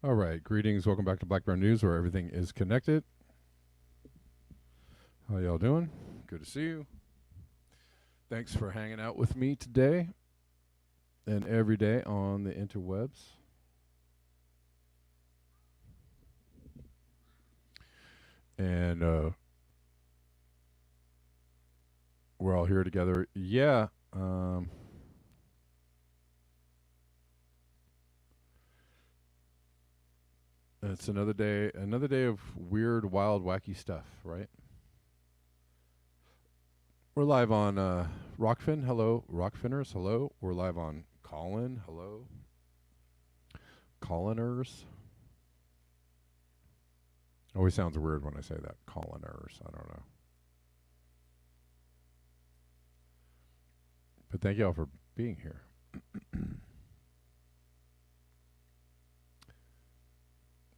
All right, greetings. Welcome back to Black Bear News, where everything is connected. How y'all doing? Good to see you. Thanks for hanging out with me today and every day on the interwebs. And we're all here together. Yeah. It's another day of weird, wild, wacky stuff, right? We're live on Rockfin. Hello, Rockfinners. Hello. We're live on Callin. Hello. Calliners. Always sounds weird when I say that. Calliners. I don't know. But thank you all for being here.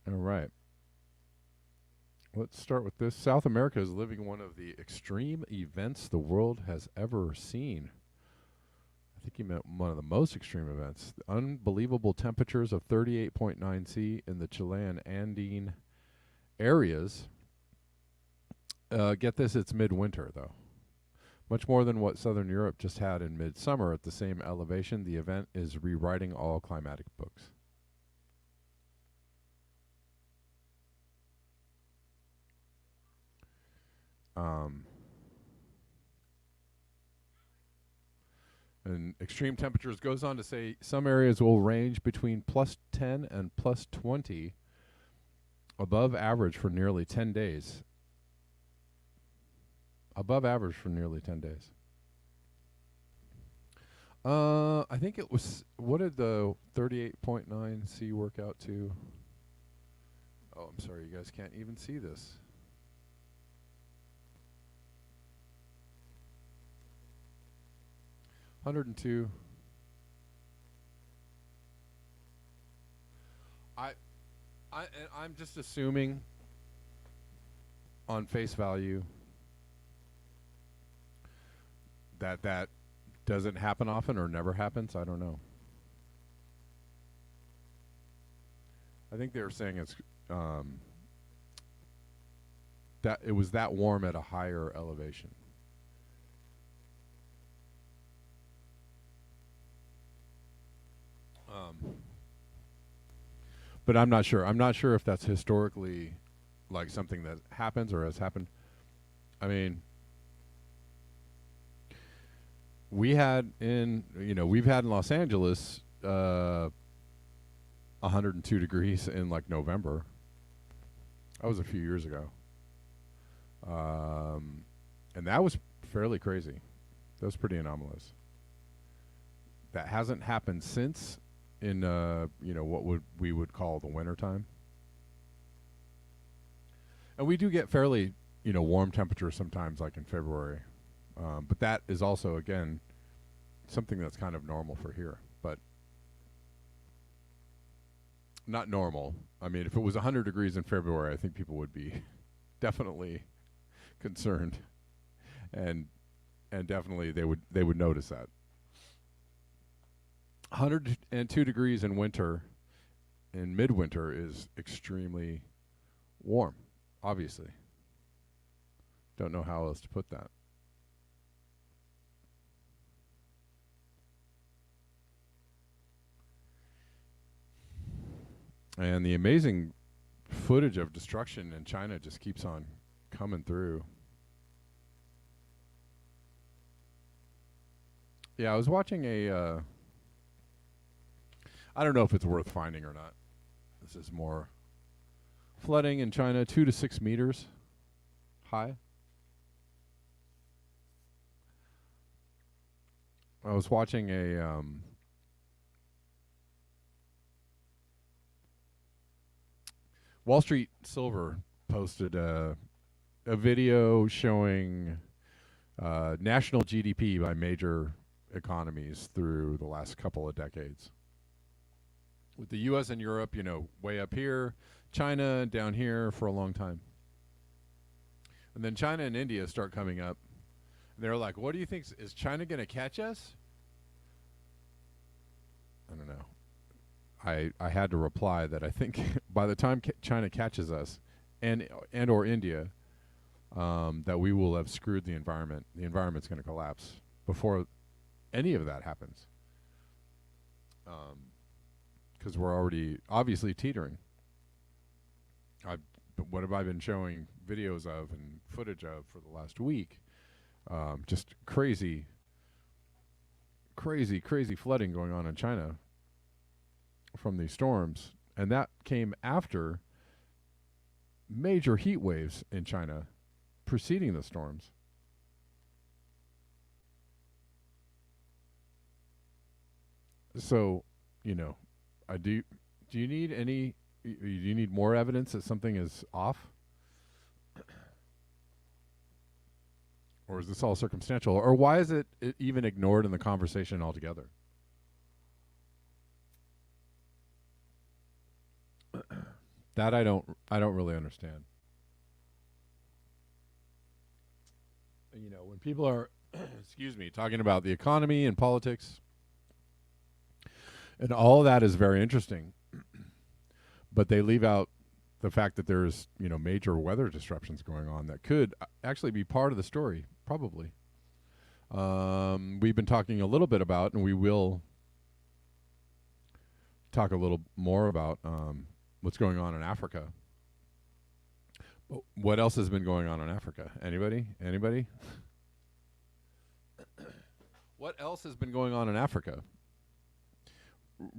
All right. Let's start with this. South America is living one of the extreme events the world has ever seen. I think he meant one of the most extreme events. The unbelievable temperatures of 38.9 C in the Chilean Andine areas. Get this, it's midwinter, though. Much more than what Southern Europe just had in midsummer at the same elevation. The event is rewriting all climatic books. And extreme temperatures goes on to say some areas will range between plus 10 and plus 20 above average for nearly 10 days. Above average for nearly 10 days. I think it was, what did the 38.9 C work out to? Oh, I'm sorry, you guys can't even see this. $102. I'm just assuming on face value that that doesn't happen often or never happens. I don't know. I think they were saying it's that it was that warm at a higher elevation. But I'm not sure. I'm not sure if that's historically like something that happens or has happened. I mean, we've had in Los Angeles 102 degrees in like November. That was a few years ago. And that was fairly crazy. That was pretty anomalous. That hasn't happened since in what we would call the winter time. And we do get fairly warm temperatures sometimes, like in February, but that is also again something that's kind of normal for here, but not normal. I mean, if it was 100 degrees in February, I think people would be definitely concerned, and definitely they would notice that. 102 degrees in winter, in midwinter, is extremely warm, obviously. Don't know how else to put that. And the amazing footage of destruction in China just keeps on coming through. Yeah, I was watching a I don't know if it's worth finding or not. This is more flooding in China, 2 to 6 meters high. I was watching a Wall Street Silver posted a video showing national GDP by major economies through the last couple of decades. With the U.S. and Europe, way up here, China down here for a long time. And then China and India start coming up. And they're like, what do you think? Is China going to catch us? I don't know. I had to reply that I think by the time China catches us and or India, that we will have screwed the environment. The environment's going to collapse before any of that happens. Because we're already obviously teetering. What have I been showing videos of and footage of for the last week? Just crazy flooding going on in China from these storms. And that came after major heat waves in China preceding the storms. So, do you need more evidence that something is off? Or is this all circumstantial? Or why is it even ignored in the conversation altogether? That I don't really understand. When people are talking about the economy and politics, and all of that is very interesting, but they leave out the fact that there's, major weather disruptions going on that could actually be part of the story, probably. We've been talking a little bit about, and we will talk a little more about what's going on in Africa. What else has been going on in Africa? Anybody? What else has been going on in Africa?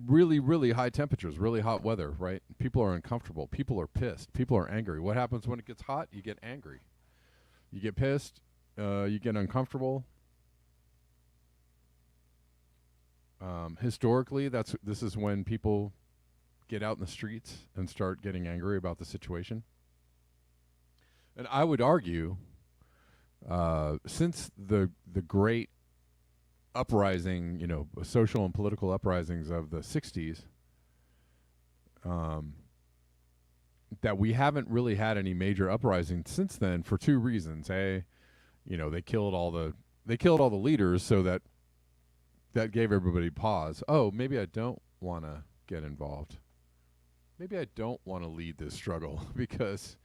Really, really high temperatures, really hot weather, right? People are uncomfortable. People are pissed. People are angry. What happens when it gets hot? You get angry. You get pissed. You get uncomfortable. Historically, this is when people get out in the streets and start getting angry about the situation. And I would argue, since the great uprising, social and political uprisings of the 60s, that we haven't really had any major uprisings since then for two reasons. They killed all the leaders, so that gave everybody pause. Oh, maybe I don't want to get involved. Maybe I don't want to lead this struggle because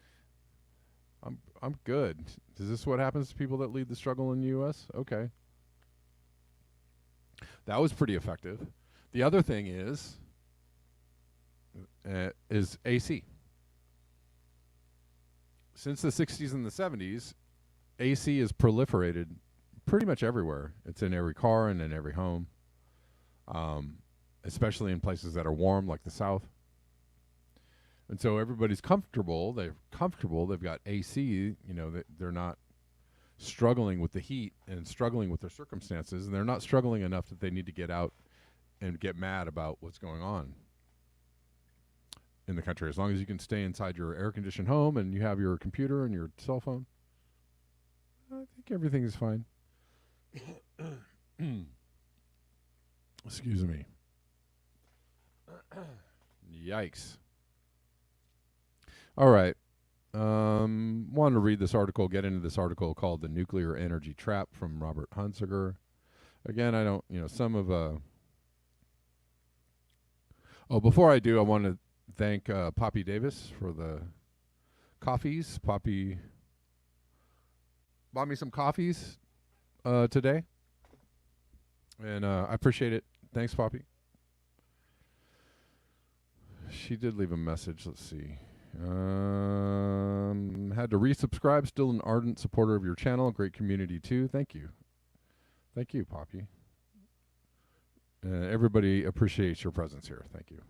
I'm good. Is this what happens to people that lead the struggle in the U.S.? Okay. That was pretty effective. The other thing is AC. Since the 60s and the 70s, AC is proliferated pretty much everywhere. It's in every car and in every home, especially in places that are warm like the South. And so everybody's comfortable. They've got AC. They're not struggling with the heat and struggling with their circumstances, and they're not struggling enough that they need to get out and get mad about what's going on in the country. As long as you can stay inside your air-conditioned home and you have your computer and your cell phone, I think everything is fine. Excuse me. Yikes. All right. Wanted to read this article, get into this article called The Nuclear Energy Trap from Robert Hunziker. Again, I don't, some of, before I do, I want to thank Poppy Davis for the coffees. Poppy bought me some coffees today, and I appreciate it. Thanks, Poppy. She did leave a message. Let's see. Had to resubscribe. Still an ardent supporter of your channel. Great community too. Thank you, Poppy. Everybody appreciates your presence here. Thank you.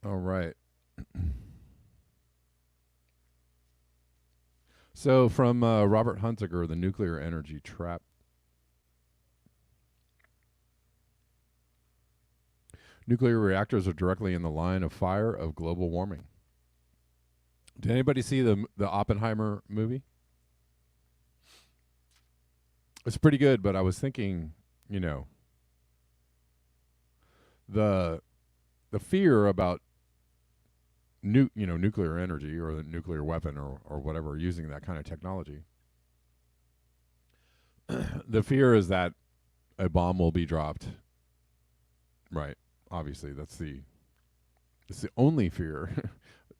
All right. So from Robert Hunziker, The Nuclear Energy Trap. Nuclear reactors are directly in the line of fire of global warming. Did anybody see the Oppenheimer movie? It's pretty good, but I was thinking, you know, the fear about nuclear energy or the nuclear weapon or whatever, using that kind of technology. The fear is that a bomb will be dropped. Right. Obviously, it's the only fear.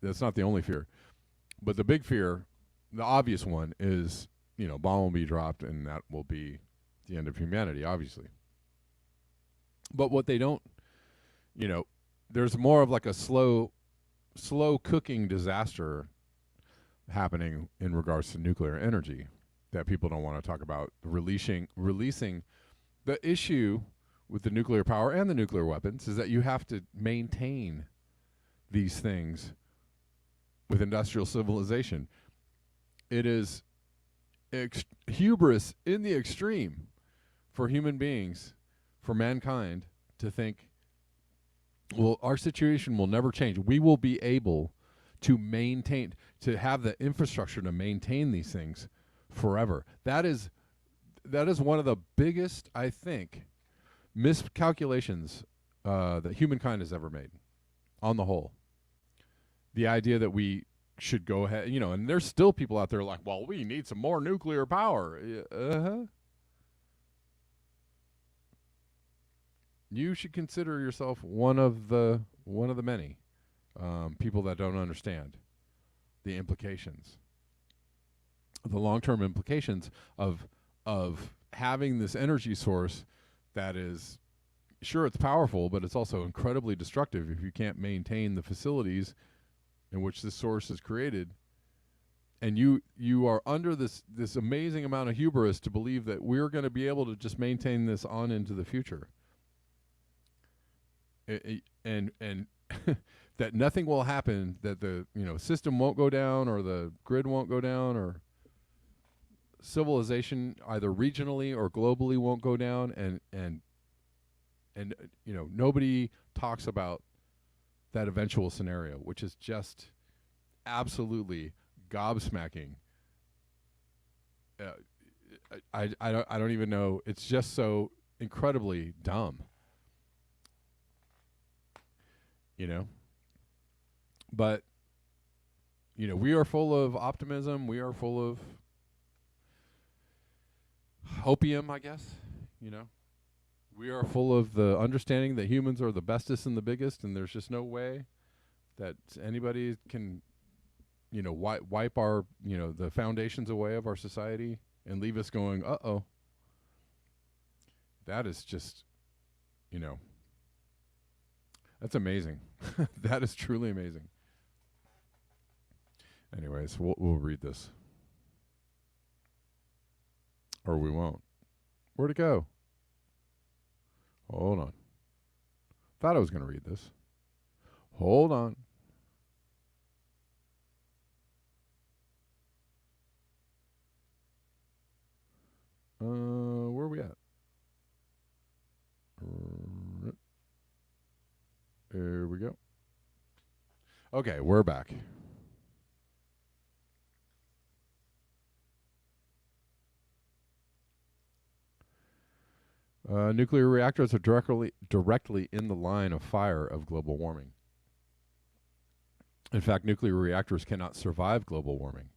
That's not the only fear. But the big fear, the obvious one is, bomb will be dropped and that will be the end of humanity, obviously. But what they don't, there's more of like a slow cooking disaster happening in regards to nuclear energy that people don't want to talk about. Releasing the issue with the nuclear power and the nuclear weapons is that you have to maintain these things with industrial civilization. It is hubris in the extreme for human beings, for mankind, to think, well, our situation will never change. We will be able to maintain, to have the infrastructure to maintain these things forever. That is one of the biggest, I think, miscalculations that humankind has ever made, on the whole. The idea that we should go ahead, and there's still people out there like, well, we need some more nuclear power. You should consider yourself one of the many people that don't understand the implications, the long-term implications of having this energy source that is, sure, it's powerful, but it's also incredibly destructive if you can't maintain the facilities in which this source is created. And you are under this amazing amount of hubris to believe that we're going to be able to just maintain this on into the future. And that nothing will happen, that the system won't go down, or the grid won't go down, or civilization either regionally or globally won't go down, and nobody talks about that eventual scenario, which is just absolutely gobsmacking. I don't even know. It's just so incredibly dumb. But we are full of optimism. We are full of hopium, I guess. We are full of the understanding that humans are the bestest and the biggest, and there's just no way that anybody can, wipe our, the foundations away of our society and leave us going, uh-oh. That is just, that's amazing. That is truly amazing. Anyways, we'll read this. Or we won't. Where'd it go? Hold on. Thought I was going to read this. Hold on. Where are we at? There we go. Okay, we're back. Nuclear reactors are directly in the line of fire of global warming. In fact, nuclear reactors cannot survive global warming.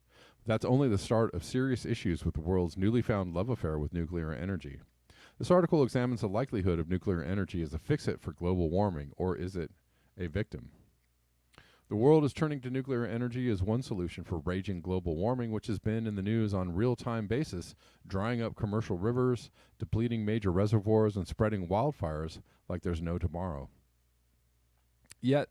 That's only the start of serious issues with the world's newly found love affair with nuclear energy. This article examines the likelihood of nuclear energy as a fix-it for global warming, or is it a victim? The world is turning to nuclear energy as one solution for raging global warming, which has been in the news on a real-time basis, drying up commercial rivers, depleting major reservoirs, and spreading wildfires like there's no tomorrow. Yet,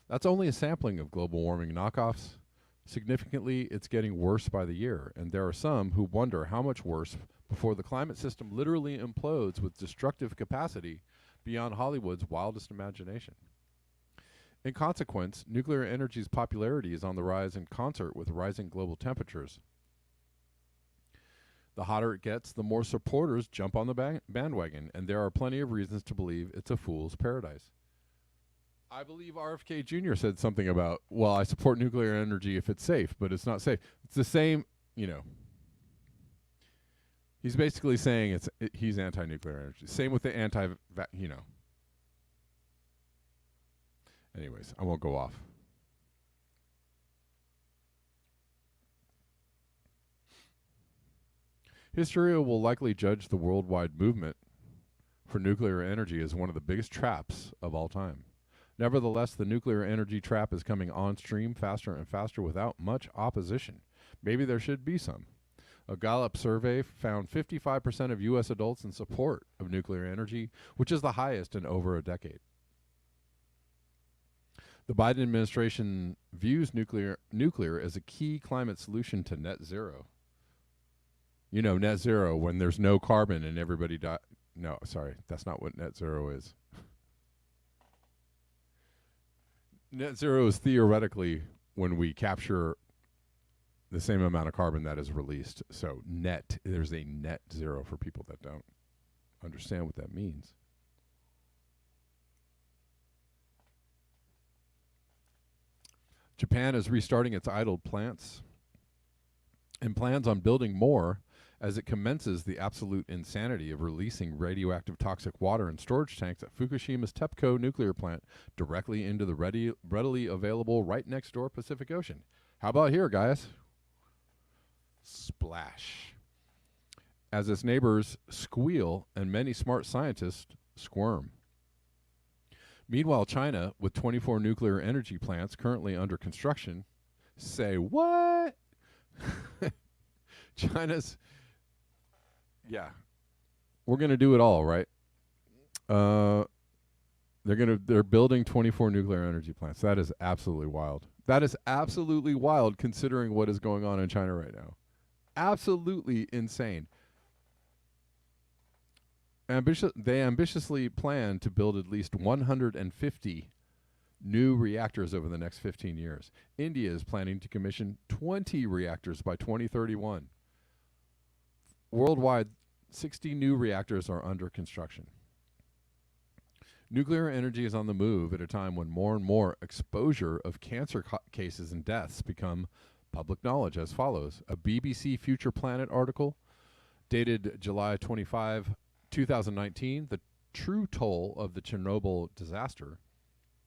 that's only a sampling of global warming knockoffs. Significantly, it's getting worse by the year, and there are some who wonder how much worse before the climate system literally implodes with destructive capacity beyond Hollywood's wildest imagination. In consequence, nuclear energy's popularity is on the rise in concert with rising global temperatures. The hotter it gets, the more supporters jump on the bandwagon, and there are plenty of reasons to believe it's a fool's paradise. I believe RFK Jr. said something about, well, I support nuclear energy if it's safe, but it's not safe. It's the same, you know. He's basically saying he's anti-nuclear energy. Same with the you know. Anyways, I won't go off. History will likely judge the worldwide movement for nuclear energy as one of the biggest traps of all time. Nevertheless, the nuclear energy trap is coming on stream faster and faster without much opposition. Maybe there should be some. A Gallup survey found 55% of U.S. adults in support of nuclear energy, which is the highest in over a decade. The Biden administration views nuclear as a key climate solution to net zero. You know, net zero, when there's no carbon and everybody No, sorry, that's not what net zero is. Net zero is theoretically when we capture the same amount of carbon that is released. So there's a net zero for people that don't understand what that means. Japan is restarting its idled plants and plans on building more as it commences the absolute insanity of releasing radioactive toxic water in storage tanks at Fukushima's TEPCO nuclear plant directly into the readily available right next door Pacific Ocean. How about here, guys? Splash. As its neighbors squeal and many smart scientists squirm. Meanwhile, China, with 24 nuclear energy plants currently under construction, say what? China's, yeah, we're gonna do it all, right? They're building 24 nuclear energy plants. That is absolutely wild. That is absolutely wild, considering what is going on in China right now. Absolutely insane. They ambitiously plan to build at least 150 new reactors over the next 15 years. India is planning to commission 20 reactors by 2031. Worldwide, 60 new reactors are under construction. Nuclear energy is on the move at a time when more and more exposure of cancer cases and deaths become public knowledge as follows. A BBC Future Planet article dated July 25, 2019, the true toll of the Chernobyl disaster.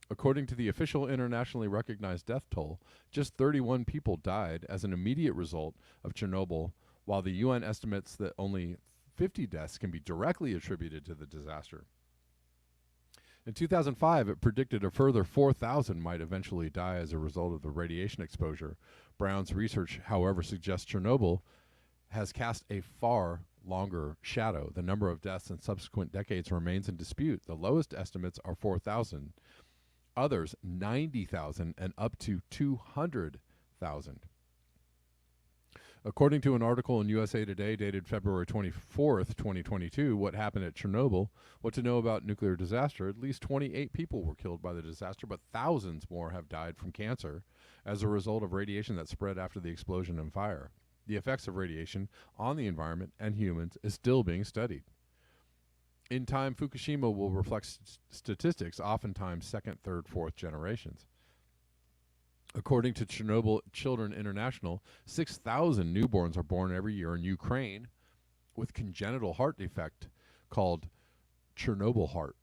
According to the official internationally recognized death toll, just 31 people died as an immediate result of Chernobyl, while the UN estimates that only 50 deaths can be directly attributed to the disaster. In 2005, it predicted a further 4,000 might eventually die as a result of the radiation exposure. Brown's research, however, suggests Chernobyl has cast a far longer shadow. The number of deaths in subsequent decades remains in dispute. The lowest estimates are 4,000, others 90,000, and up to 200,000. According to an article in USA Today dated February 24th, 2022, What Happened at Chernobyl, What to Know About Nuclear Disaster, at least 28 people were killed by the disaster, but thousands more have died from cancer as a result of radiation that spread after the explosion and fire. The effects of radiation on the environment and humans is still being studied. In time, Fukushima will reflect statistics, oftentimes second, third, fourth generations. According to Chernobyl Children International, 6,000 newborns are born every year in Ukraine with congenital heart defect called Chernobyl heart.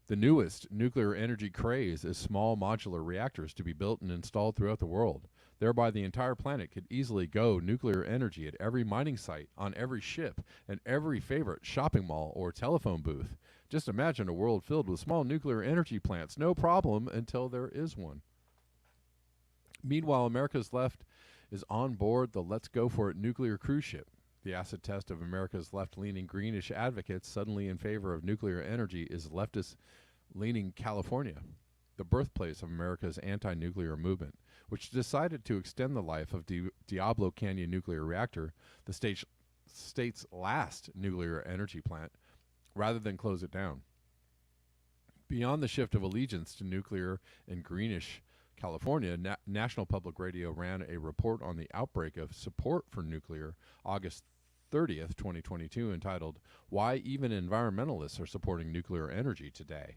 The newest nuclear energy craze is small modular reactors to be built and installed throughout the world. Thereby, the entire planet could easily go nuclear energy at every mining site, on every ship, and every favorite shopping mall or telephone booth. Just imagine a world filled with small nuclear energy plants. No problem until there is one. Meanwhile, America's left is on board the Let's Go For It nuclear cruise ship. The acid test of America's left-leaning greenish advocates suddenly in favor of nuclear energy is leftist-leaning California, the birthplace of America's anti-nuclear movement, which decided to extend the life of Diablo Canyon nuclear reactor, the state's last nuclear energy plant, rather than close it down. Beyond the shift of allegiance to nuclear in greenish California, National Public Radio ran a report on the outbreak of support for nuclear August 30th, 2022, entitled Why Even Environmentalists Are Supporting Nuclear Energy Today.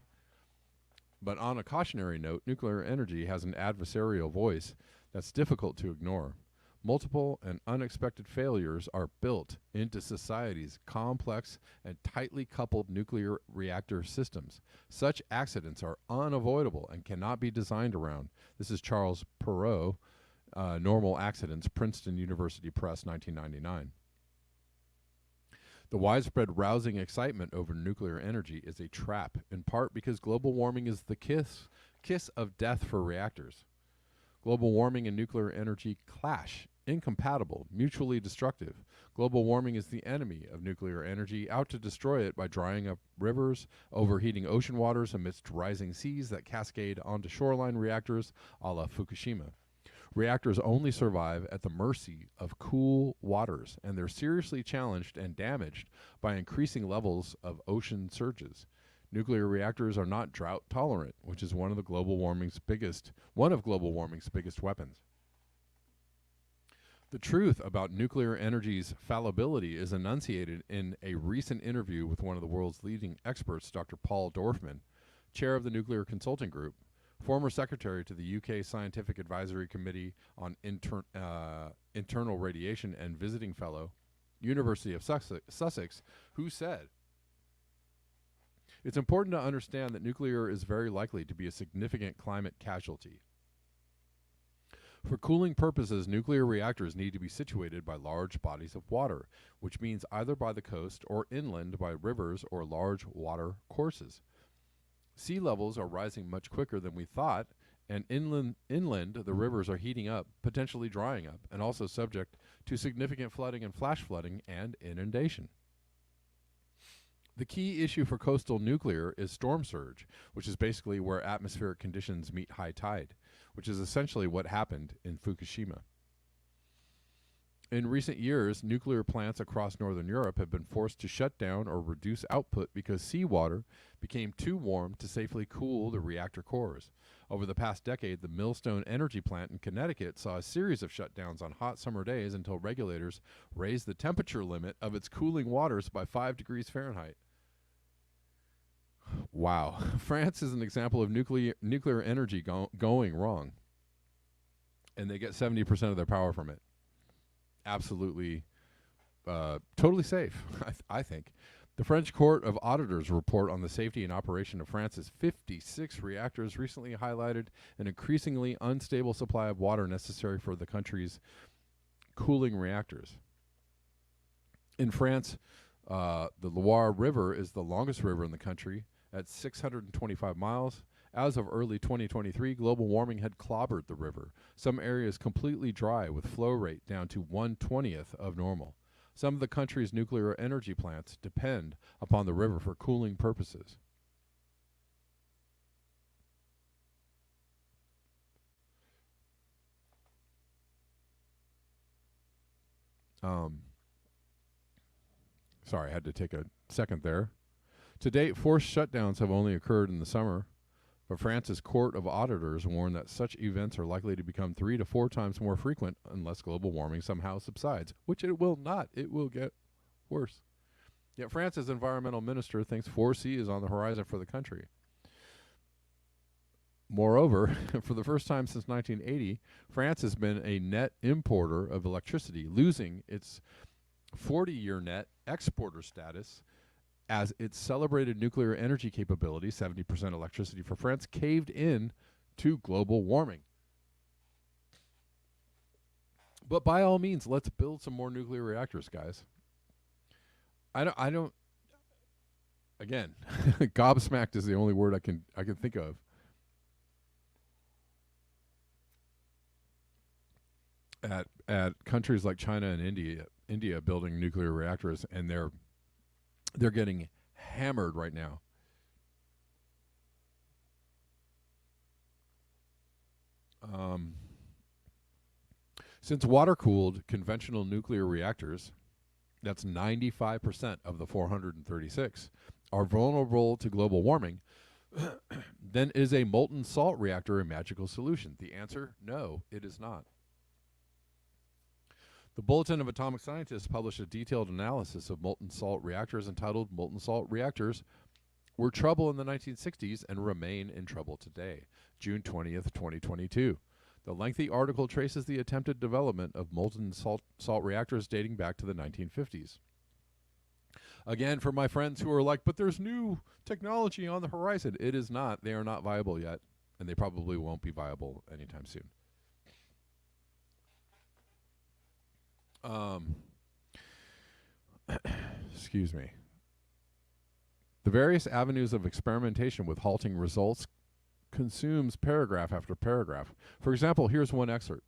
But on a cautionary note, nuclear energy has an adversarial voice that's difficult to ignore. Multiple and unexpected failures are built into society's complex and tightly coupled nuclear reactor systems. Such accidents are unavoidable and cannot be designed around. This is Charles Perrow, Normal Accidents, Princeton University Press, 1999. The widespread rousing excitement over nuclear energy is a trap, in part because global warming is the kiss of death for reactors. Global warming and nuclear energy clash, incompatible, mutually destructive. Global warming is the enemy of nuclear energy, out to destroy it by drying up rivers, overheating ocean waters amidst rising seas that cascade onto shoreline reactors a la Fukushima. Reactors only survive at the mercy of cool waters, and they're seriously challenged and damaged by increasing levels of ocean surges. Nuclear reactors are not drought tolerant, which is one of global warming's biggest weapons. The truth about nuclear energy's fallibility is enunciated in a recent interview with one of the world's leading experts, Dr. Paul Dorfman, chair of the Nuclear Consulting Group, former secretary to the UK Scientific Advisory Committee on Internal Radiation and visiting fellow, University of Sussex, who said, "It's important to understand that nuclear is very likely to be a significant climate casualty. For cooling purposes, nuclear reactors need to be situated by large bodies of water, which means either by the coast or inland by rivers or large water courses. Sea levels are rising much quicker than we thought, and inland the rivers are heating up, potentially drying up, and also subject to significant flooding and flash flooding and inundation. The key issue for coastal nuclear is storm surge, which is basically where atmospheric conditions meet high tide, which is essentially what happened in Fukushima. In recent years, nuclear plants across northern Europe have been forced to shut down or reduce output because seawater became too warm to safely cool the reactor cores. Over the past decade, the Millstone Energy Plant in Connecticut saw a series of shutdowns on hot summer days until regulators raised the temperature limit of its cooling waters by 5 degrees Fahrenheit. Wow. France is an example of nuclear energy going wrong. And they get 70% of their power from it. Absolutely, totally safe, I think. The French Court of Auditors report on the safety and operation of France's 56 reactors recently highlighted an increasingly unstable supply of water necessary for the country's cooling reactors. In France, the Loire River is the longest river in the country at 625 miles. As of early 2023, global warming had clobbered the river. Some areas completely dry with flow rate down to 1/20th of normal. Some of the country's nuclear energy plants depend upon the river for cooling purposes. Sorry, I had to take a second there. To date, forced shutdowns have only occurred in the summer, but France's Court of Auditors warned that such events are likely to become 3 to 4 times more frequent unless global warming somehow subsides, which it will not. It will get worse. Yet France's environmental minister thinks 4C is on the horizon for the country. Moreover, for the first time since 1980, France has been a net importer of electricity, losing its 40-year net exporter status as its celebrated nuclear energy capability, 70% electricity for France, caved in to global warming. But by all means, let's build some more nuclear reactors, guys. I don't again, gobsmacked is the only word I can think of. At countries like China and India building nuclear reactors, and they're getting hammered right now. Since water-cooled conventional nuclear reactors, that's 95% of the 436, are vulnerable to global warming, then is a molten salt reactor a magical solution? The answer, no, it is not. The Bulletin of Atomic Scientists published a detailed analysis of molten salt reactors entitled Molten Salt Reactors Were Trouble in the 1960s and Remain in Trouble Today, June 20th, 2022. The lengthy article traces the attempted development of molten salt reactors dating back to the 1950s. Again, for my friends who are like, but there's new technology on the horizon, it is not. They are not viable yet, and they probably won't be viable anytime soon. Excuse me. The various avenues of experimentation with halting results consumes paragraph after paragraph. For example, here's one excerpt.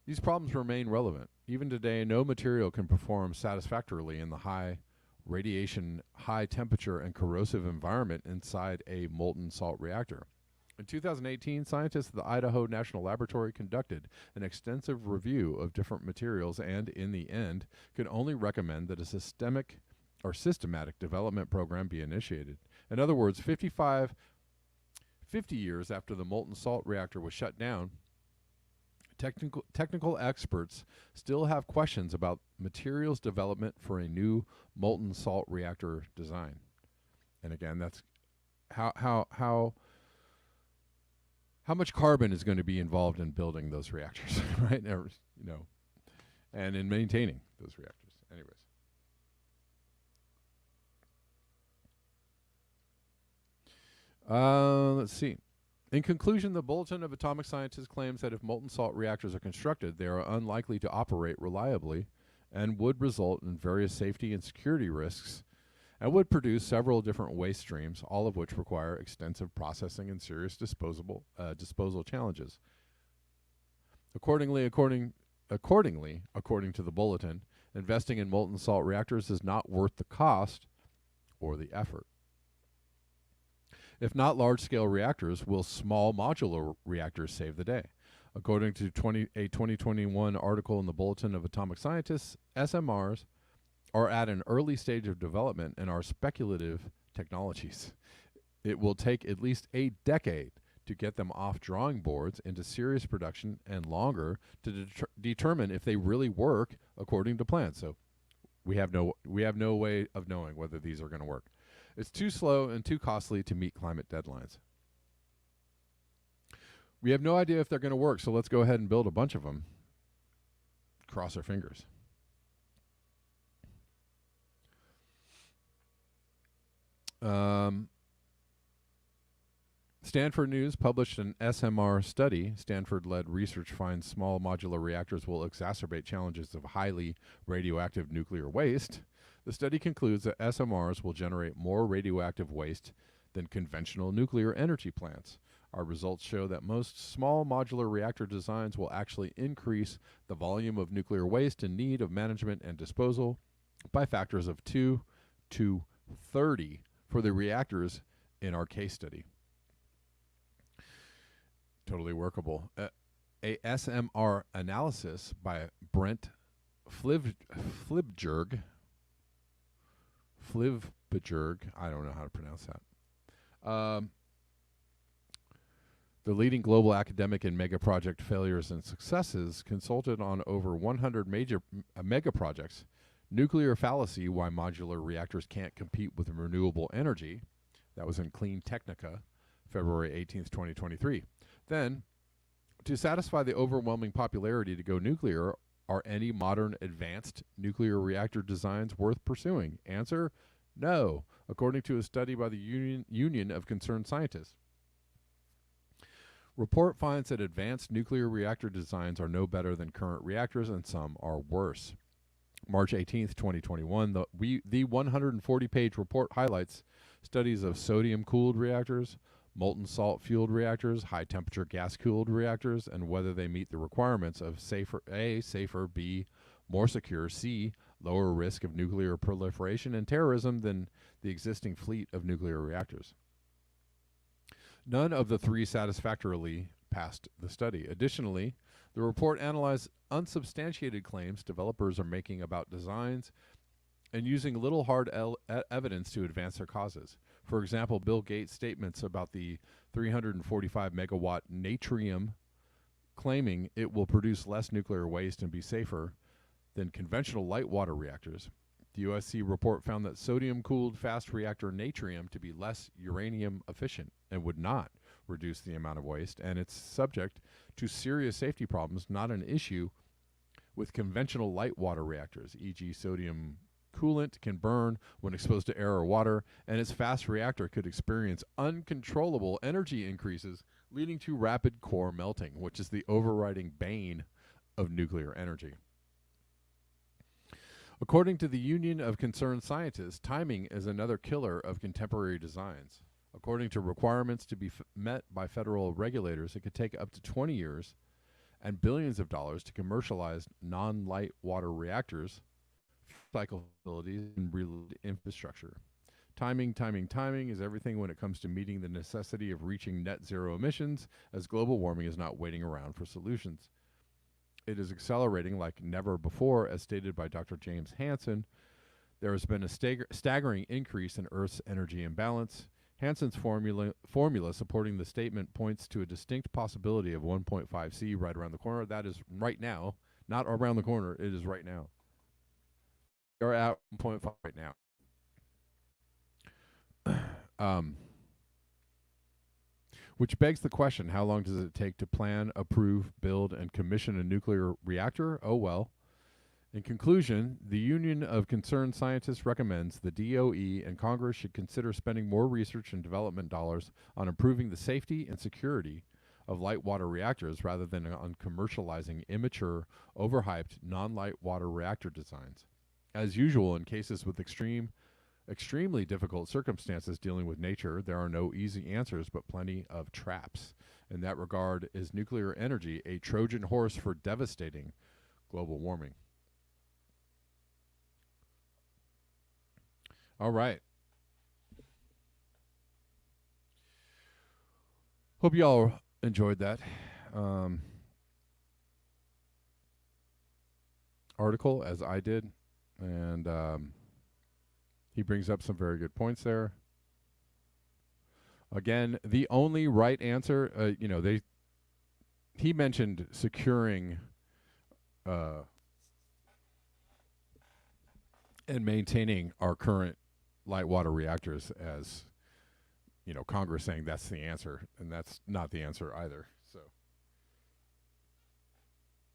These problems remain relevant. Even today, no material can perform satisfactorily in the high radiation, high temperature, and corrosive environment inside a molten salt reactor. In 2018, scientists at the Idaho National Laboratory conducted an extensive review of different materials and, in the end, could only recommend that a systematic development program be initiated. In other words, 50 years after the molten salt reactor was shut down, technical experts still have questions about materials development for a new molten salt reactor design. And again, that's how much carbon is going to be involved in building those reactors, right? And in maintaining those reactors. Anyways. Let's see. In conclusion, the Bulletin of Atomic Scientists claims that if molten salt reactors are constructed, they are unlikely to operate reliably and would result in various safety and security risks and would produce several different waste streams, all of which require extensive processing and serious disposal challenges. Accordingly, according to the Bulletin, investing in molten salt reactors is not worth the cost or the effort. If not large-scale reactors, will small modular reactors save the day? According to a 2021 article in the Bulletin of Atomic Scientists, SMRs are at an early stage of development and are speculative technologies. It will take at least a decade to get them off drawing boards into serious production and longer to determine if they really work according to plan. So we have no way of knowing whether these are going to work. It's too slow and too costly to meet climate deadlines. We have no idea if they're going to work, so let's go ahead and build a bunch of them. Cross our fingers. Stanford News published an SMR study. Stanford-led research finds small modular reactors will exacerbate challenges of highly radioactive nuclear waste. The study concludes that SMRs will generate more radioactive waste than conventional nuclear energy plants. Our results show that most small modular reactor designs will actually increase the volume of nuclear waste in need of management and disposal by factors of 2 to 30 for the reactors in our case study. Totally workable. A SMR analysis by Brent Flibjerg, I don't know how to pronounce that. The leading global academic in mega project failures and successes consulted on over 100 major mega projects. Nuclear fallacy, why modular reactors can't compete with renewable energy. That was in Clean Technica, February 18th, 2023. Then, to satisfy the overwhelming popularity to go nuclear, are any modern advanced nuclear reactor designs worth pursuing? Answer, no, according to a study by the Union of Concerned Scientists. Report finds that advanced nuclear reactor designs are no better than current reactors, and some are worse. March 18th, 2021, the 140-page report highlights studies of sodium-cooled reactors, molten salt-fueled reactors, high-temperature gas-cooled reactors, and whether they meet the requirements of safer, B, more secure, C, lower risk of nuclear proliferation and terrorism than the existing fleet of nuclear reactors. None of the three satisfactorily passed the study. Additionally, the report analyzed unsubstantiated claims developers are making about designs and using little hard evidence to advance their causes. For example, Bill Gates' statements about the 345 megawatt Natrium, claiming it will produce less nuclear waste and be safer, than conventional light water reactors. The USC report found that sodium-cooled fast reactor Natrium to be less uranium efficient and would not reduce the amount of waste, and it's subject to serious safety problems, not an issue with conventional light water reactors, e.g. sodium coolant can burn when exposed to air or water, and its fast reactor could experience uncontrollable energy increases, leading to rapid core melting, which is the overriding bane of nuclear energy. According to the Union of Concerned Scientists, timing is another killer of contemporary designs. According to requirements to be met by federal regulators, it could take up to 20 years and billions of dollars to commercialize non-light water reactors, cycle facilities, and related infrastructure. Timing is everything when it comes to meeting the necessity of reaching net zero emissions, as global warming is not waiting around for solutions. It is accelerating like never before, as stated by Dr. James Hansen. There has been a staggering increase in Earth's energy imbalance. Hansen's formula supporting the statement points to a distinct possibility of 1.5 C right around the corner. That is right now, not around the corner, it is right now. We're at 1.5 right now. Which begs the question, how long does it take to plan, approve, build, and commission a nuclear reactor? Oh well. In conclusion, the Union of Concerned Scientists recommends the DOE and Congress should consider spending more research and development dollars on improving the safety and security of light water reactors rather than on commercializing immature, overhyped, non-light water reactor designs. As usual in cases with extremely difficult circumstances dealing with nature, there are no easy answers but plenty of traps. In that regard, is nuclear energy a Trojan horse for devastating global warming? All right. Hope you all enjoyed that article, as I did. And he brings up some very good points there. Again, the only right answer, he mentioned securing and maintaining our current light water reactors as, Congress saying that's the answer, and that's not the answer either. So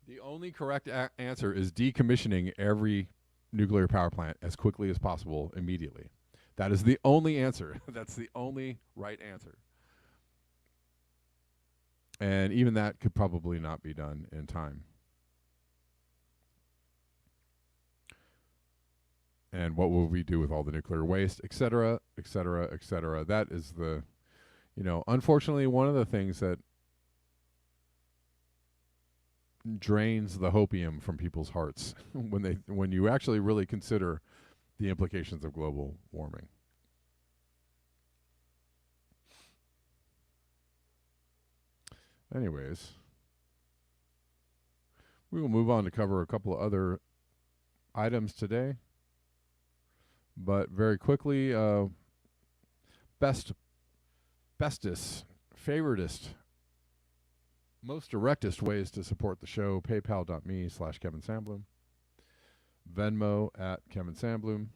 the only correct answer is decommissioning every nuclear power plant as quickly as possible immediately. That is the only answer. That's the only right answer. And even that could probably not be done in time. And what will we do with all the nuclear waste, et cetera, et cetera, et cetera. That is the, unfortunately, one of the things that drains the hopium from people's hearts when you actually really consider the implications of global warming. Anyways, we will move on to cover a couple of other items today. But very quickly, bestest, favoritist, most directest ways to support the show: paypal.me/Kevin Sandblum, Venmo @KevinSandblum,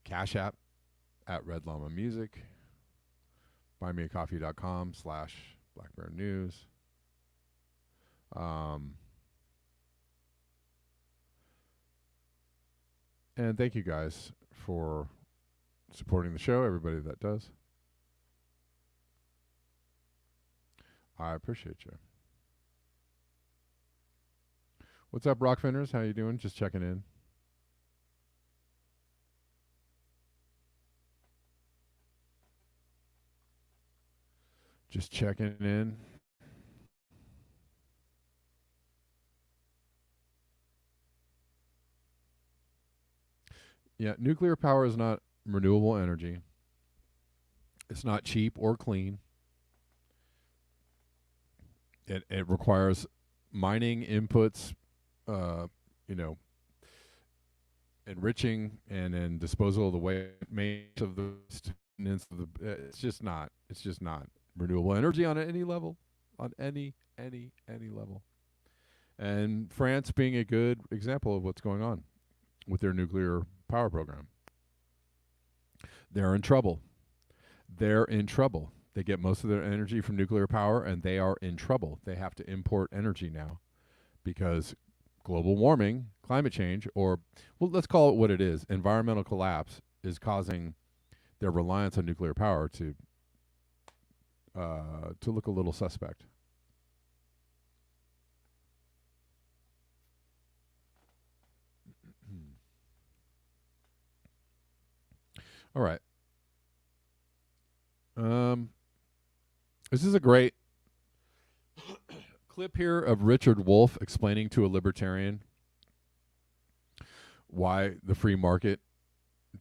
Cash App @RedLlamaMusic, buymeacoffee.com/BlackBearNews. And thank you guys for supporting the show, everybody that does. I appreciate you. What's up, Rockfinders? How you doing? Just checking in. Just checking in. Yeah, nuclear power is not renewable energy. It's not cheap or clean. It requires mining inputs, enriching and then disposal of the waste of the it's just not renewable energy on any level, on any level. And France being a good example of what's going on with their nuclear power program. They're in trouble. They're in trouble. They get most of their energy from nuclear power, and they are in trouble. They have to import energy now because global warming, climate change, or, well, let's call it what it is, environmental collapse is causing their reliance on nuclear power to look a little suspect. All right. This is a great clip here of Richard Wolff explaining to a libertarian why the free market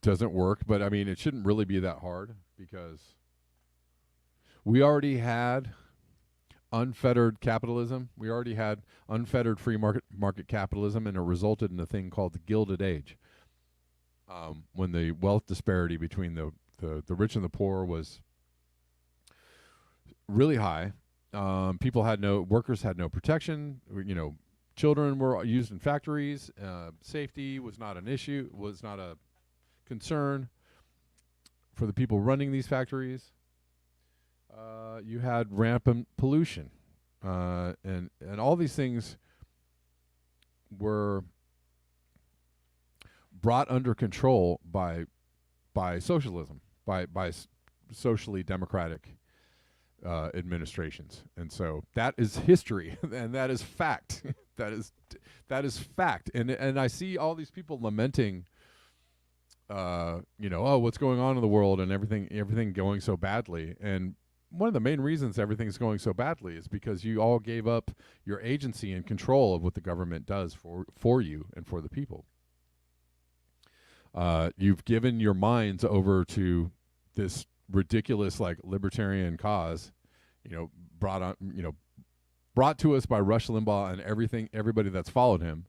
doesn't work. But I mean, it shouldn't really be that hard because we already had unfettered capitalism. We already had unfettered free market capitalism, and it resulted in a thing called the Gilded Age, when the wealth disparity between the rich and the poor was really high. Workers had no protection. Children were used in factories. Safety was not an issue, was not a concern for the people running these factories. You had rampant pollution, and all these things were brought under control by socialism, by socially democratic administrations. And so that is history, and that is fact. that is fact. And I see all these people lamenting, what's going on in the world and everything going so badly. And one of the main reasons everything's going so badly is because you all gave up your agency and control of what the government does for you and for the people. You've given your minds over to this ridiculous, like, libertarian cause, brought to us by Rush Limbaugh and everybody that's followed him.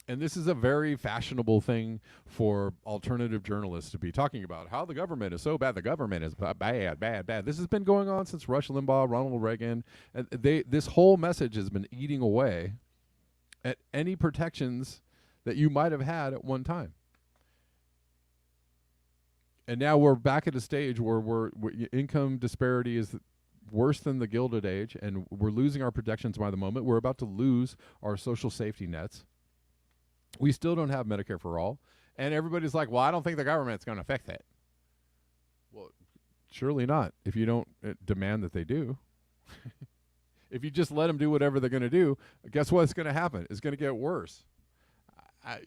And this is a very fashionable thing for alternative journalists to be talking about, how the government is so bad. The government is bad. This has been going on since Rush Limbaugh, Ronald Reagan. And this whole message has been eating away at any protections that you might have had at one time. And now we're back at a stage where income disparity is worse than the Gilded Age, and we're losing our protections by the moment. We're about to lose our social safety nets. We still don't have Medicare for all. And everybody's like, well, I don't think the government's going to fix it. Well, surely not, if you don't demand that they do. If you just let them do whatever they're going to do, guess what's going to happen? It's going to get worse. Hey.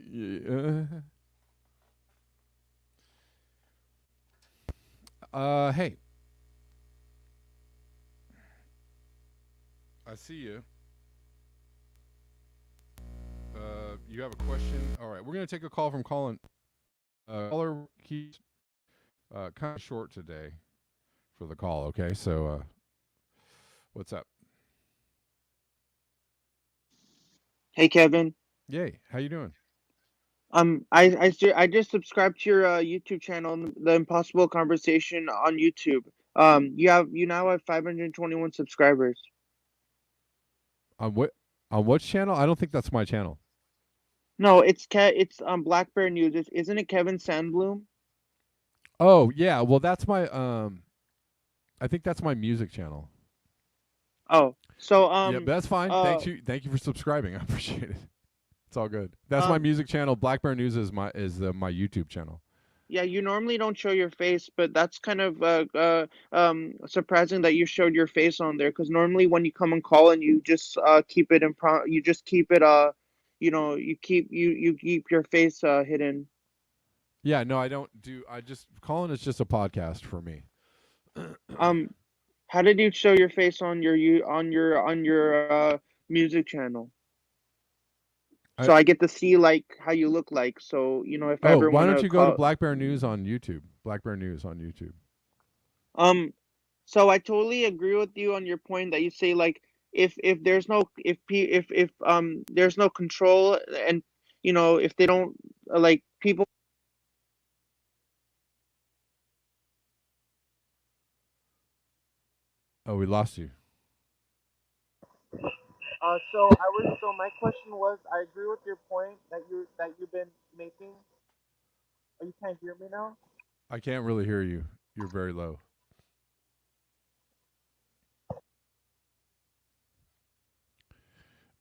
I see you. You have a question? All right, we're going to take a call from Colin. Caller, he's kind of short today for the call, okay? So, what's up? Hey, Kevin. Yay, how you doing? I just subscribed to your YouTube channel, The Impossible Conversation on YouTube. You now have 521 subscribers. On what channel? I don't think that's my channel. No, it's Black Bear News. Isn't it Kevin Sandblum? Oh yeah, well that's my I think that's my music channel. Oh, so yeah, that's fine. Thank you for subscribing. I appreciate it. It's all good. That's my music channel. Black Bear News is my YouTube channel. Yeah, you normally don't show your face, but that's kind of surprising that you showed your face on there. Because normally when you come and call and you just keep it you just keep it you keep your face hidden. Yeah, no, I don't do. Colin is just a podcast for me. How did you show your face on your music channel? So I get to see like how you look like. So if I ever why don't you go to Black Bear News on YouTube? Black Bear News on YouTube. So I totally agree with you on your point that you say, like, if there's no there's no control, and if they don't like people. Oh, we lost you. So my question was, I agree with your point that you've been making. Oh, you can't hear me now. I can't really hear you. You're very low.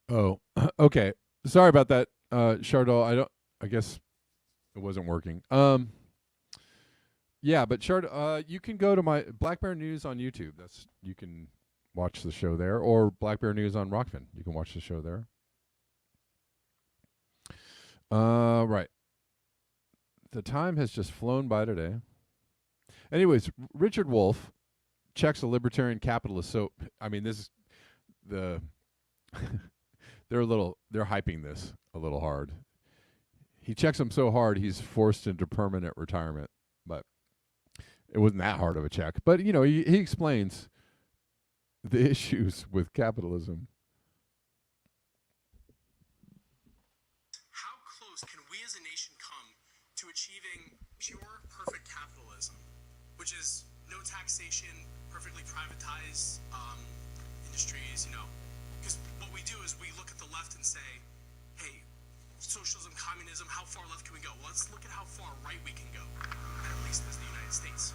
Oh, okay. Sorry about that, Chardol. I don't. I guess it wasn't working. Yeah, but Chard, you can go to my Black Bear News on YouTube. That's you can watch the show there, or Black Bear News on Rockfin. You can watch the show there. Right. The time has just flown by today. Anyways, Richard Wolff checks a libertarian capitalist. So, I mean, this is the they're hyping this a little hard. He checks him so hard he's forced into permanent retirement. But it wasn't that hard of a check. But he explains the issues with capitalism. How close can we as a nation come to achieving pure, perfect capitalism, which is no taxation, perfectly privatized industries, Because what we do is we look at the left and say, hey, socialism, communism, how far left can we go? Well, let's look at how far right we can go, at least as the United States.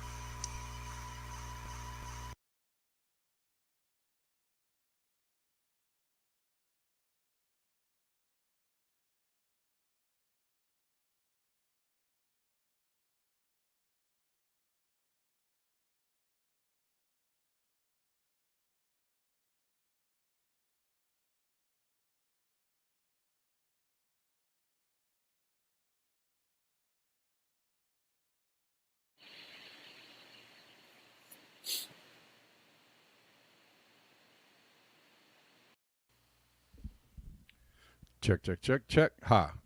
Check, check, check, check. Ha.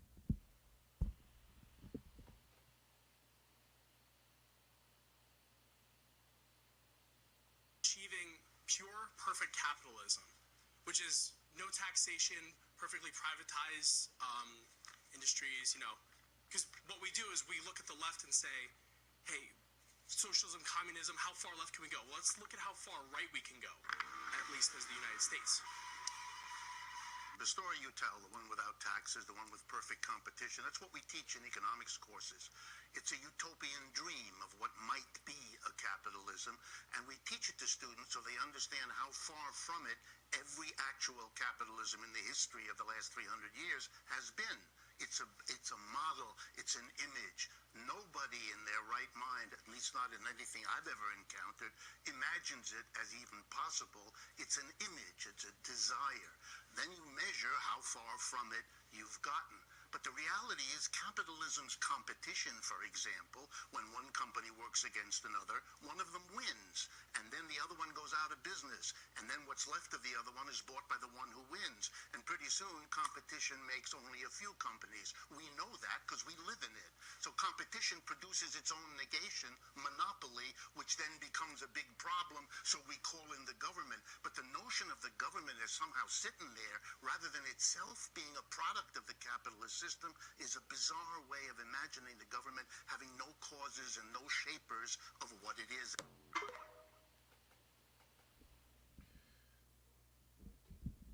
Achieving pure, perfect capitalism, which is no taxation, perfectly privatized industries, Because what we do is we look at the left and say, hey, socialism, communism, how far left can we go? Well, let's look at how far right we can go, at least as the United States. The story you tell, the one without taxes, the one with perfect competition, that's what we teach in economics courses. It's a utopian dream of what might be a capitalism, and we teach it to students so they understand how far from it every actual capitalism in the history of the last 300 years has been. It's a model, it's an image. Nobody in their right mind, at least not in anything I've ever encountered, imagines it as even possible. It's an image, it's a desire. Then you measure how far from it you've gotten. But the reality is capitalism's competition, for example, when one company works against another, one of them wins, and then the other one goes out of business, and then what's left of the other one is bought by the one who wins. And pretty soon, competition makes only a few companies. We know that because we live in it. So competition produces its own negation, monopoly, which then becomes a big problem, so we call in the government. But the notion of the government as somehow sitting there, rather than itself being a product of the capitalist system, is a bizarre way of imagining the government having no causes and no shapers of what it is.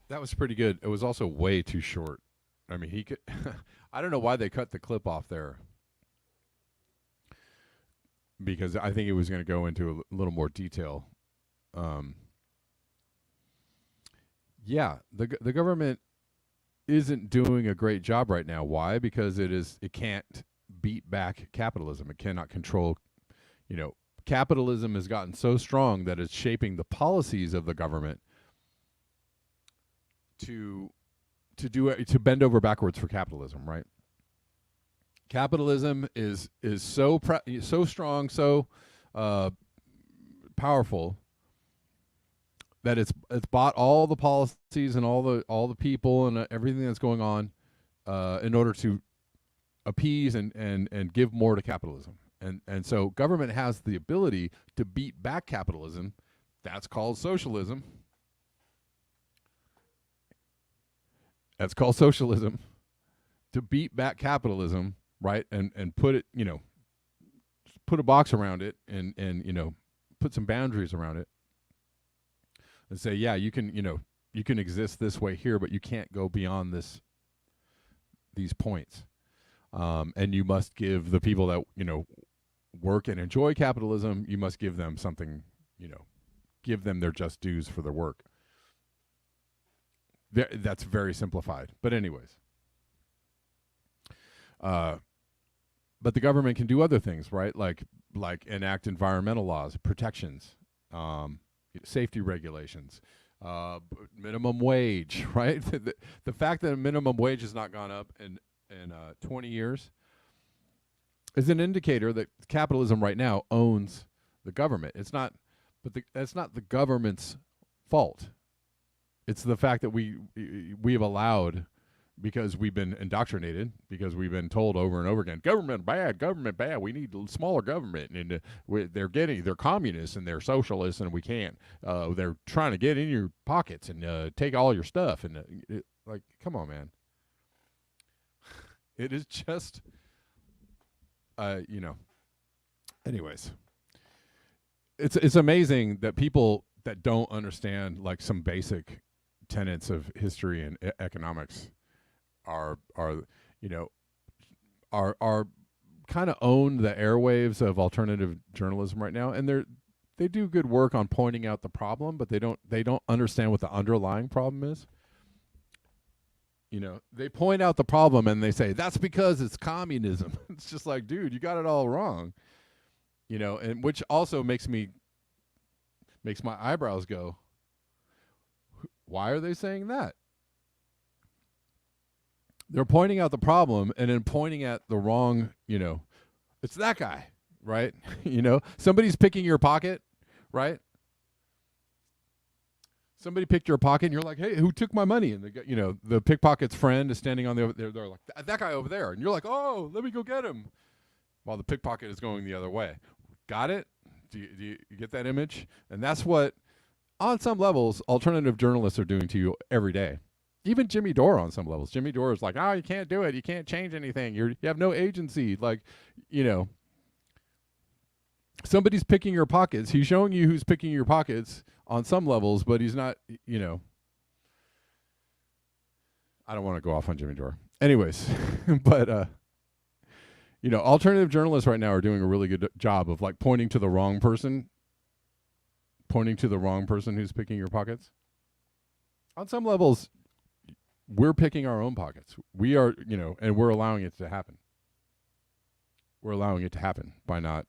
That was pretty good. It was also way too short. I mean, he could. I don't know why they cut the clip off there, because I think it was going to go into a little more detail. Yeah, the government isn't doing a great job right now. Why? Because it can't beat back capitalism. It cannot control. Capitalism has gotten so strong that it's shaping the policies of the government to bend over backwards for capitalism, right? Capitalism is so strong, so powerful that it's bought all the policies and all the people and everything that's going on in order to appease and give more to capitalism. And so government has the ability to beat back capitalism. That's called socialism. That's called socialism, to beat back capitalism, right? And put it, put a box around it and put some boundaries around it and say, yeah, you can, you can exist this way here, but you can't go beyond these points. And you must give the people that, work and enjoy capitalism, you must give them something, give them their just dues for their work. That's very simplified. But anyways. But the government can do other things, right? Like enact environmental laws, protections, safety regulations, minimum wage, right? The fact that a minimum wage has not gone up in 20 years is an indicator that capitalism right now owns the government. It's not, that's not the government's fault. It's the fact that we have allowed, because we've been indoctrinated, because we've been told over and over again, government bad, we need smaller government, and they're communists and they're socialists, and we can't. They're trying to get in your pockets and take all your stuff, and like, come on, man. It is just, anyways, it's amazing that people that don't understand like some basic tenets of history and economics are kind of own the airwaves of alternative journalism right now, and they do good work on pointing out the problem, but they don't understand what the underlying problem is. They point out the problem and they say that's because it's communism. It's just like, dude, you got it all wrong. And which also makes my eyebrows go, why are they saying that? They're pointing out the problem and then pointing at the wrong, it's that guy, right? Somebody's picking your pocket, right? Somebody picked your pocket and you're like, hey, who took my money? And the pickpocket's friend is standing on they're like, that guy over there. And you're like, oh, let me go get him. While the pickpocket is going the other way. Got it? Do you get that image? And that's what, on some levels, alternative journalists are doing to you every day. Even Jimmy Dore on some levels. Jimmy Dore is like, oh, you can't do it. You can't change anything. You have no agency. Like, somebody's picking your pockets. He's showing you who's picking your pockets on some levels, but he's not, I don't want to go off on Jimmy Dore. Anyways, but, alternative journalists right now are doing a really good job of like pointing to the wrong person who's picking your pockets. On some levels, we're picking our own pockets. We are, and we're allowing it to happen. We're allowing it to happen by not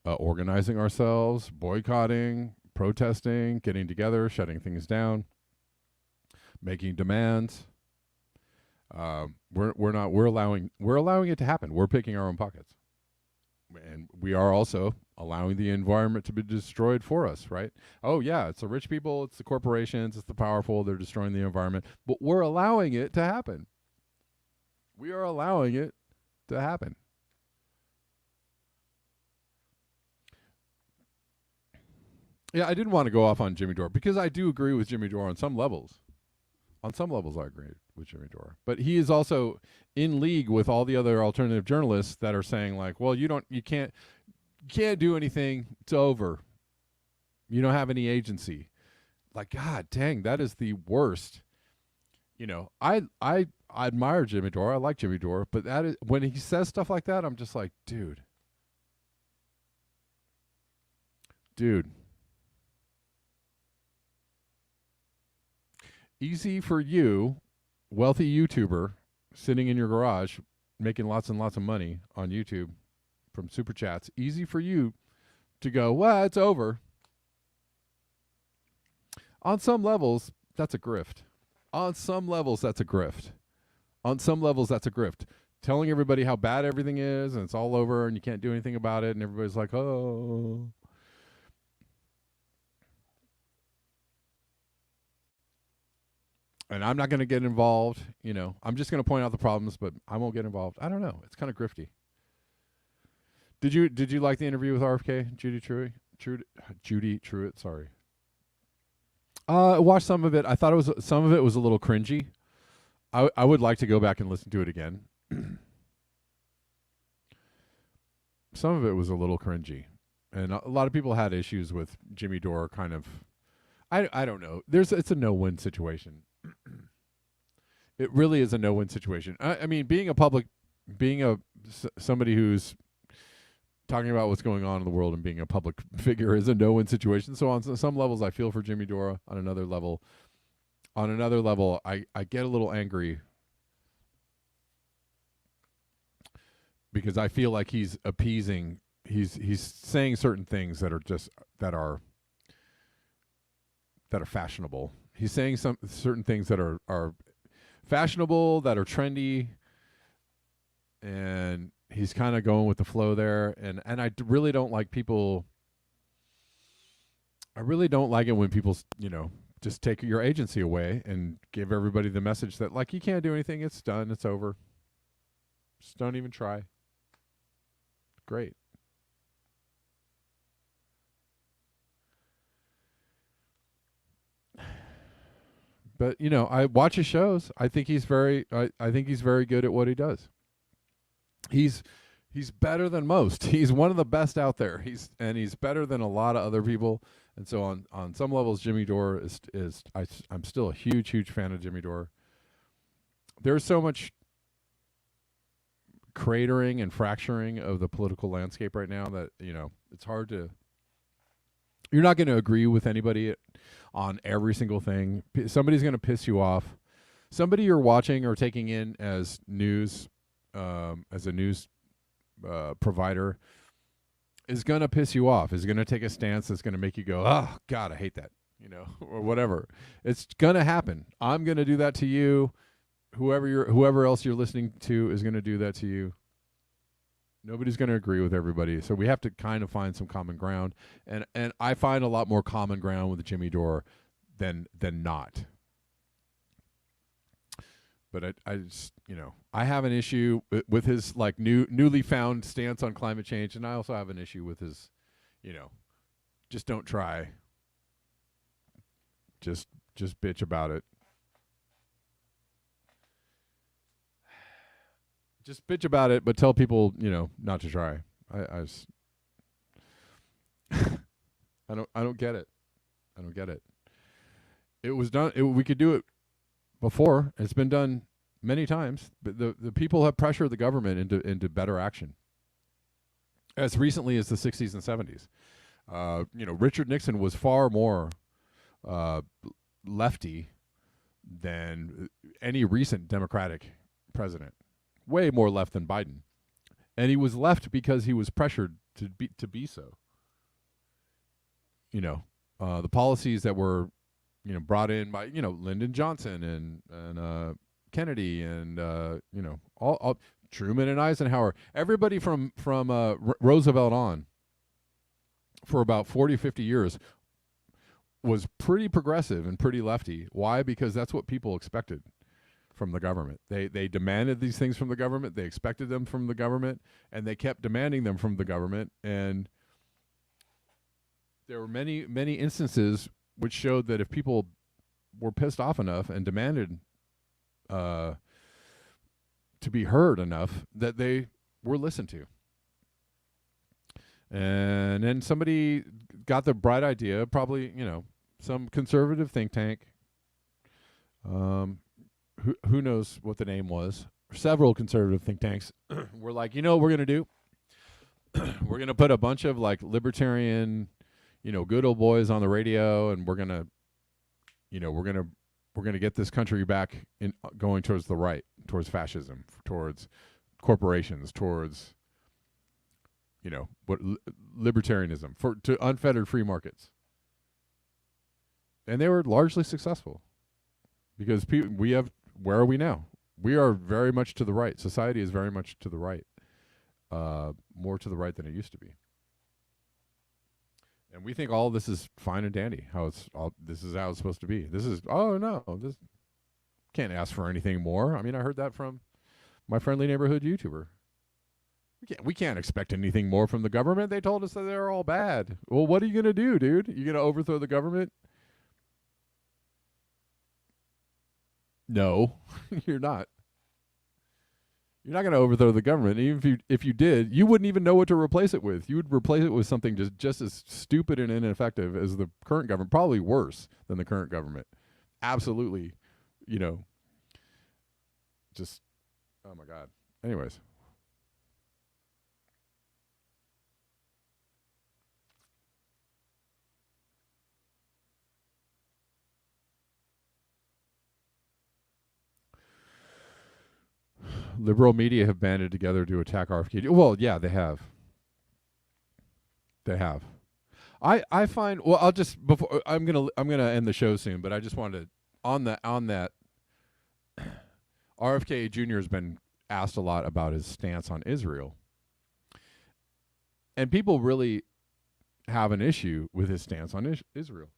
organizing ourselves, boycotting, protesting, getting together, shutting things down, making demands. We're allowing it to happen. We're picking our own pockets. And we are also allowing the environment to be destroyed for us, right? Oh, yeah, it's the rich people, it's the corporations, it's the powerful, they're destroying the environment. But we're allowing it to happen. We are allowing it to happen. Yeah, I didn't want to go off on Jimmy Dore because I do agree with Jimmy Dore on some levels. On some levels, I agree with Jimmy Dore. But he is also in league with all the other alternative journalists that are saying like, well, you can't do anything. It's over. You don't have any agency. Like, God dang, that is the worst. I admire Jimmy Dore. I like Jimmy Dore, but that is when he says stuff like that, I'm just like, dude. Easy for you, wealthy YouTuber, sitting in your garage, making lots and lots of money on YouTube from super chats. Easy for you to go, well, it's over. On some levels, that's a grift. On some levels, that's a grift. Telling everybody how bad everything is and it's all over and you can't do anything about it and everybody's like, oh. And I'm not going to get involved. I'm just going to point out the problems, but I won't get involved. I don't know. It's kind of grifty. Did you like the interview with RFK, Judy Truitt? Sorry. I watched some of it. I thought some of it was a little cringy. I would like to go back and listen to it again. Some of it was a little cringy, and a lot of people had issues with Jimmy Dore kind of. I don't know. It's a no-win situation. It really is a no-win situation. I mean, being somebody who's talking about what's going on in the world and being a public figure is a no-win situation. So on some levels, I feel for Jimmy Dore. On another level, I get a little angry because I feel like he's appeasing. He's saying certain things that are fashionable. He's saying certain things that are fashionable, that are trendy, and he's kind of going with the flow there. And I really don't like people. I really don't like it when people, just take your agency away and give everybody the message that, like, you can't do anything. It's done. It's over. Just don't even try. Great. But I watch his shows. I think he's very good at what he does. He's better than most. He's one of the best out there. He's better than a lot of other people. And so on some levels, Jimmy Dore I'm still a huge fan of Jimmy Dore. There's so much cratering and fracturing of the political landscape right now that it's hard to. You're not going to agree with anybody on every single thing. Somebody's going to piss you off. Somebody you're watching or taking in as news, as a news provider, is going to piss you off. Is going to take a stance that's going to make you go, "Oh God, I hate that," or whatever. It's going to happen. I'm going to do that to you. Whoever else you're listening to is going to do that to you. Nobody's going to agree with everybody, so we have to kind of find some common ground. And I find a lot more common ground with Jimmy Dore than not. But I just, I have an issue with his like newly found stance on climate change, and I also have an issue with his, just don't try. Just bitch about it. Just bitch about it, but tell people, not to try. I don't get it. I don't get it. It was done. We could do it before. It's been done many times. But the people have pressured the government into better action. As recently as the 60s and 70s. Richard Nixon was far more lefty than any recent Democratic president. Way more left than Biden. And he was left because he was pressured to be so. The policies that were, brought in by, Lyndon Johnson and Kennedy and, all Truman and Eisenhower, everybody from Roosevelt on for about 40, 50 years was pretty progressive and pretty lefty. Why? Because that's what people expected from the government. They demanded these things from the government. They expected them from the government, and they kept demanding them from the government. And there were many, many instances which showed that if people were pissed off enough and demanded to be heard enough, that they were listened to. And then somebody got the bright idea, probably, some conservative think tank, who knows what the name was. Several conservative think tanks were like, what we're going to do? We're going to put a bunch of like libertarian, good old boys on the radio, and we're going to, we're going to get this country back in going towards the right, towards fascism, towards corporations, towards, what libertarianism, to unfettered free markets. And they were largely successful because where are we now? We are very much to the right. Society is very much to the right, more to the right than it used to be. And we think all this is fine and dandy. This is how it's supposed to be. This can't ask for anything more. I mean, I heard that from my friendly neighborhood YouTuber. We can't expect anything more from the government. They told us that they're all bad. Well, what are you going to do, dude? You going to overthrow the government? No, you're not. You're not going to overthrow the government. Even if you did, you wouldn't even know what to replace it with. You would replace it with something just as stupid and ineffective as the current government, probably worse than the current government. Absolutely, you know, just oh my god. Anyways, liberal media have banded together to attack RFK. Well, yeah, they have. They have. I find well. I'll just before I'm gonna end the show soon, but I just wanted to, on that RFK Jr. has been asked a lot about his stance on Israel, and people really have an issue with his stance on Israel.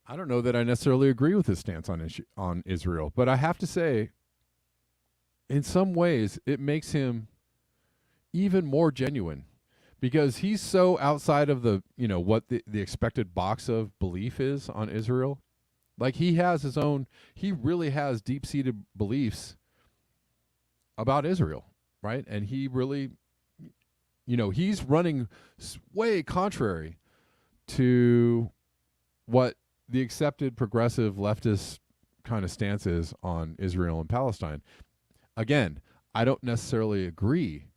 I don't know that I necessarily agree with his stance on Israel, but I have to say, in some ways, it makes him even more genuine. Because he's so outside of the, you know, what the expected box of belief is on Israel. Like he has his own, he really has deep-seated beliefs about Israel, right? And he really, you know, he's running way contrary to what the accepted progressive leftist kind of stance is on Israel and Palestine. Again, I don't necessarily agree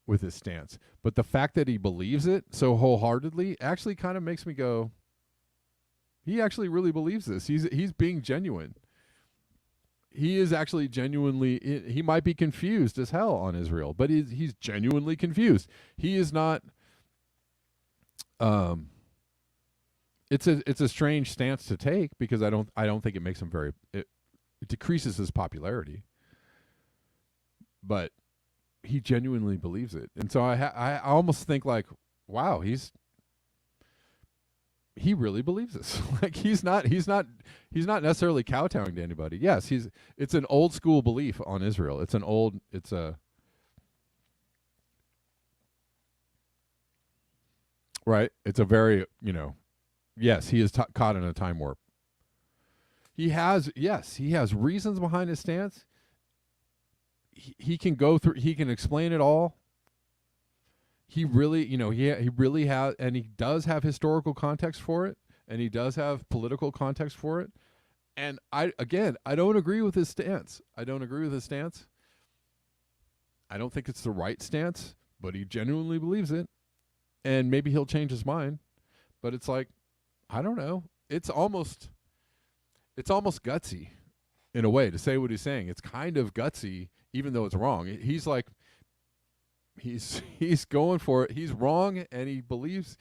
with his stance, but the fact that he believes it so wholeheartedly actually kind of makes me go, he actually really believes this. He's being genuine. He is actually genuinely, he might be confused as hell on Israel, but he's genuinely confused. He is not, it's a strange stance to take because I don't think it makes him it decreases his popularity, but he genuinely believes it. And so I almost think like, wow, he really believes this. Like he's not necessarily kowtowing to anybody. Yes, it's an old school belief on Israel. It's a very, you know, yes, he is caught in a time warp. He has reasons behind his stance. He can go through, he can explain it all. He really, you know, he really has, and he does have historical context for it, and he does have political context for it. And I don't agree with his stance. I don't think it's the right stance, but he genuinely believes it. And maybe he'll change his mind. But it's like, I don't know. It's almost gutsy in a way to say what he's saying. It's kind of gutsy, even though it's wrong. He's like, he's going for it. He's wrong, and he believes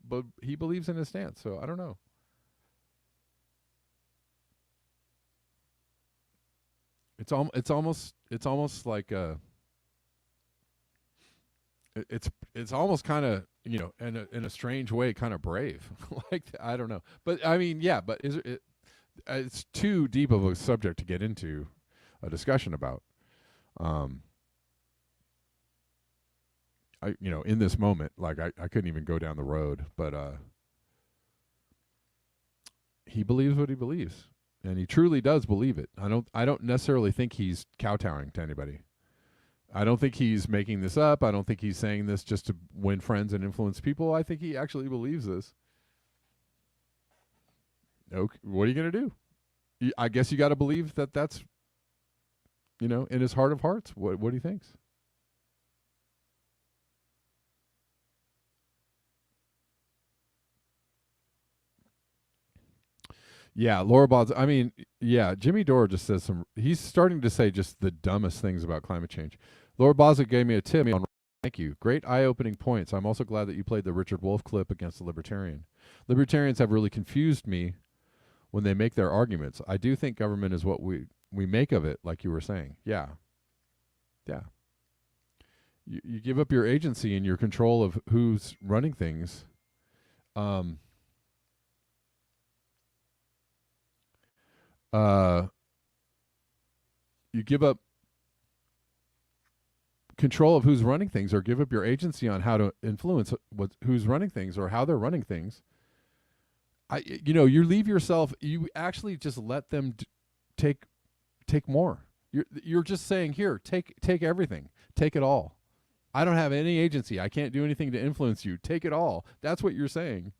in his stance. So I don't know. It's almost like it's almost kind of, you know, in a strange way, kind of brave. Like I don't know, but I mean, yeah, but it's too deep of a subject to get into a discussion about. In this moment, like I couldn't even go down the road, but he believes what he believes, and he truly does believe it. I don't necessarily think he's kowtowing to anybody. I don't think he's making this up. I don't think he's saying this just to win friends and influence people. I think he actually believes this. Okay, what are you going to do? I guess you got to believe that that's, you know, in his heart of hearts, what he thinks. Yeah, Laura Boz. I mean, yeah, Jimmy Dore just says he's starting to say just the dumbest things about climate change. Laura Bozic gave me a tip on. Thank you. Great eye-opening points. I'm also glad that you played the Richard Wolff clip against the Libertarian. Libertarians have really confused me when they make their arguments. I do think government is what we make of it, like you were saying. Yeah. Yeah. You give up your agency and your control of who's running things. You give up control of who's running things, or give up your agency on how to influence who's running things or how they're running things. You leave yourself. You actually just let them take more. You're just saying, here, take everything, take it all. I don't have any agency. I can't do anything to influence you. Take it all. That's what you're saying.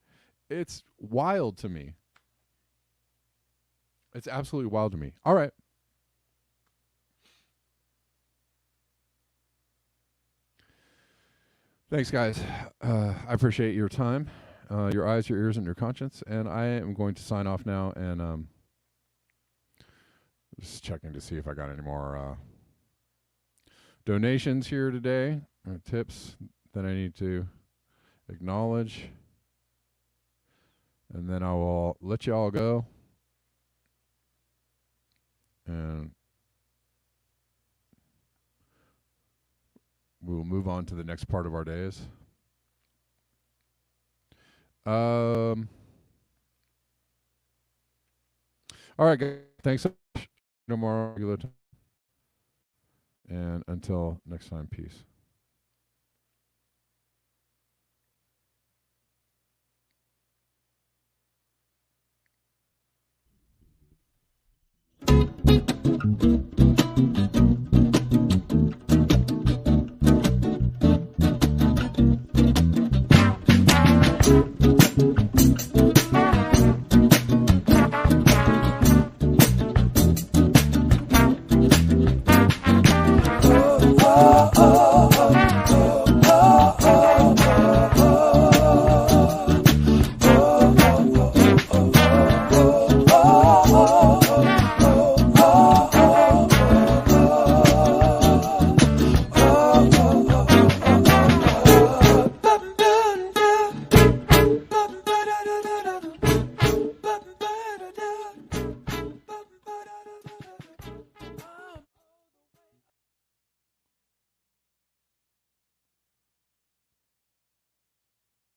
It's wild to me. It's absolutely wild to me. All right. Thanks, guys. I appreciate your time, your eyes, your ears, and your conscience. And I am going to sign off now and just checking to see if I got any more donations here today, tips that I need to acknowledge. And then I will let you all go. And we will move on to the next part of our days. All right, guys. Thanks so much. No more regular time. And until next time, peace.